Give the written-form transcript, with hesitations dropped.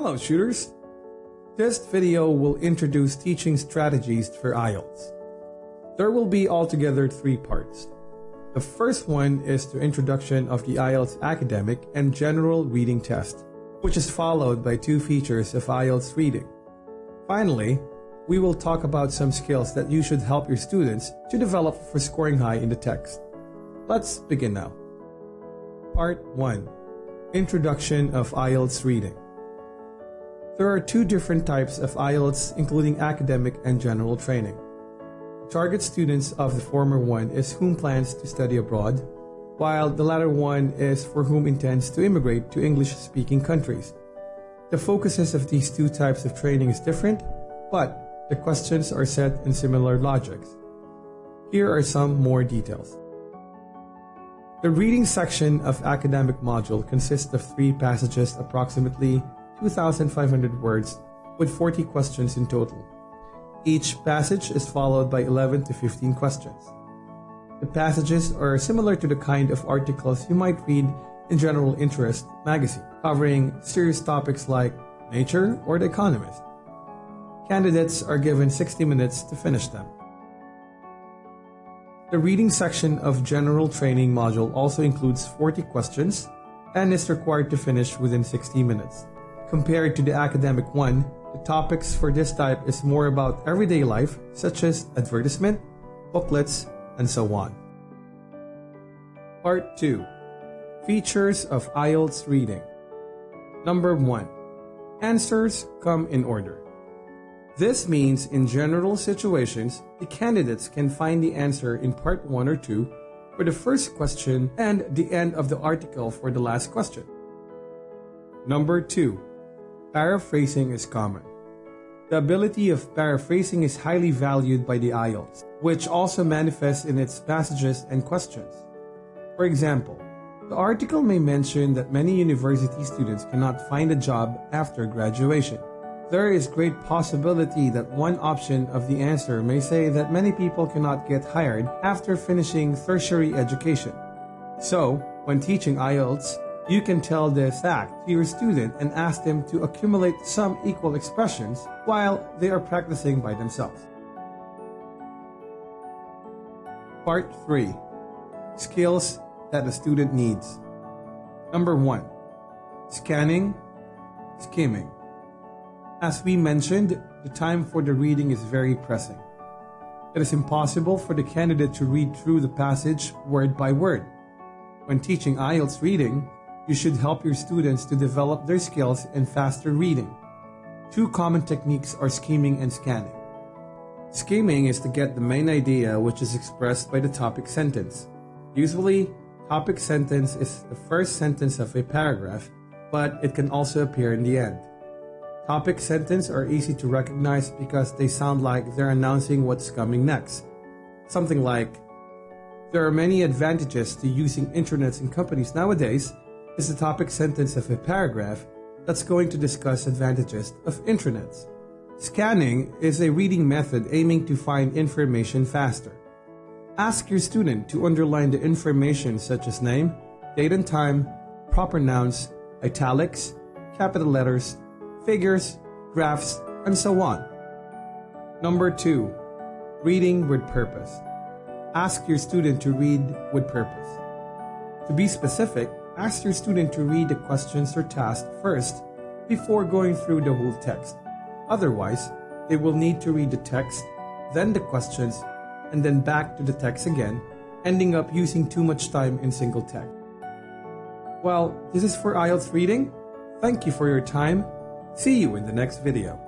Hello shooters! This video will introduce teaching strategies for IELTS. There will be altogether 3 parts. The first one is the introduction of the IELTS academic and general reading test, which is followed by 2 features of IELTS reading. Finally, we will talk about some skills that you should help your students to develop for scoring high in the text. Let's begin now. Part 1. Introduction of IELTS reading. There are 2 different types of IELTS, including academic and general training. Target students of the former one is whom plans to study abroad, while the latter one is for whom intends to immigrate to English-speaking countries. The focuses of these 2 types of training is different, but the questions are set in similar logics. Here are some more details. The reading section of academic module consists of 3 passages, approximately 2,500 words, with 40 questions in total. Each passage is followed by 11 to 15 questions. The passages are similar to the kind of articles you might read in General Interest magazine, covering serious topics like nature or The Economist. Candidates are given 60 minutes to finish them. The reading section of General Training module also includes 40 questions and is required to finish within 60 minutes. Compared to the academic one, the topics for this type is more about everyday life, such as advertisement, booklets, and so on. Part 2. Features of IELTS reading. Number 1. Answers come in order. This means in general situations, the candidates can find the answer in part 1 or 2 for the first question and the end of the article for the last question. Number 2. Paraphrasing is common. The ability of paraphrasing is highly valued by the IELTS, which also manifests in its passages and questions. For example, the article may mention that many university students cannot find a job after graduation. There is great possibility that one option of the answer may say that many people cannot get hired after finishing tertiary education. So, when teaching IELTS, you can tell this fact to your student and ask them to accumulate some equal expressions while they are practicing by themselves. Part 3. Skills that a student needs. Number 1. Scanning, skimming. As we mentioned, the time for the reading is very pressing. It is impossible for the candidate to read through the passage word by word. When teaching IELTS reading, you should help your students to develop their skills in faster reading. 2 common techniques are skimming and scanning. Skimming is to get the main idea, which is expressed by the topic sentence. Usually, topic sentence is the first sentence of a paragraph, but it can also appear in the end. Topic sentence are easy to recognize because they sound like they're announcing what's coming next. Something like, "There are many advantages to using intranets in companies nowadays," is the topic sentence of a paragraph that's going to discuss advantages of intranets. Scanning is a reading method aiming to find information faster. Ask your student to underline the information such as name, date and time, proper nouns, italics, capital letters, figures, graphs, and so on. Number 2. Reading with purpose. Ask your student to read with purpose. To be specific, ask your student to read the questions or task first before going through the whole text. Otherwise, they will need to read the text, then the questions, and then back to the text again, ending up using too much time in single text. Well, this is for IELTS reading. Thank you for your time. See you in the next video.